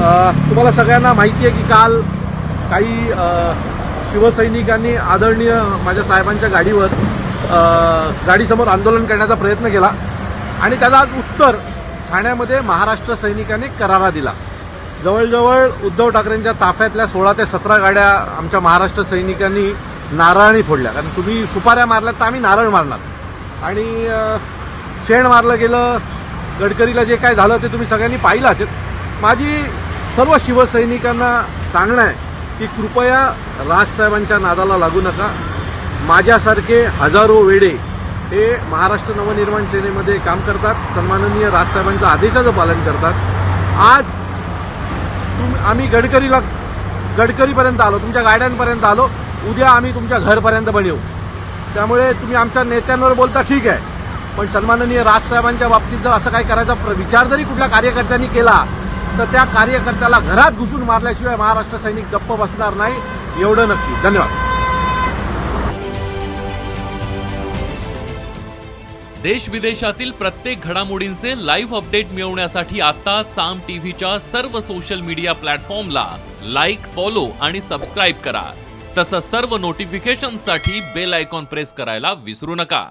तुम्हाला सगळ्यांना माहिती आहे की काल काही शिवसैनिकांनी आदरणीय माझ्या साहेबांच्या गाडीवर गाडीसमोर आंदोलन करण्याचा प्रयत्न केला आणि त्याला आज उत्तर ठाण्यामध्ये महाराष्ट्र सैनिकांनी करारा दिला। जवळजवळ उद्धव ठाकरेंच्या ताफ्यातल्या 16 ते 17 गाड्या आमच्या महाराष्ट्र सैनिकांनी नारळाने फोडल्या, कारण तुम्ही सुपाऱ्या मारल्यात तर आम्ही नारळ मारणार। आणि शेण मारलं गेलं, गडकरीला जे काय झालं ते तुम्ही सगळ्यांनी पाहिलं असेल। माझी सर्व शिवसैनिकांना सांगणं आहे की कृपया राजसाहेबांच्या नादाला लागू नका। माझ्यासारखे हजारो वेडे हे महाराष्ट्र नवनिर्माण सेनेमध्ये काम करतात, सन्माननीय राजसाहेबांच्या आदेशाचं पालन करतात। आज आम्ही गडकरीपर्यंत आलो, तुमच्या गाड्यांपर्यंत आलो, उद्या आम्ही तुमच्या घरपर्यंत पण येऊ। त्यामुळे तुम्ही आमच्या नेत्यांवर बोलता ठीक आहे, पण सन्माननीय राजसाहेबांच्या बाबतीत जर असं काही करायचा विचार जरी कुठल्या कार्यकर्त्यांनी केला तर त्या कार्यकर्त्याला घरात घुसून मारल्याशिवाय महाराष्ट्र सैनिक गप्प बसणार नाही, एवढं नक्की। धन्यवाद। देश विदेशातील प्रत्येक घडामोडींचे लाईव्ह अपडेट मिळवण्यासाठी आता साम टीव्हीच्या सर्व सोशल मीडिया प्लॅटफॉर्मला लाईक, फॉलो आणि सबस्क्राईब करा। तसंच सर्व नोटिफिकेशनसाठी बेल आयकॉन प्रेस करायला विसरू नका।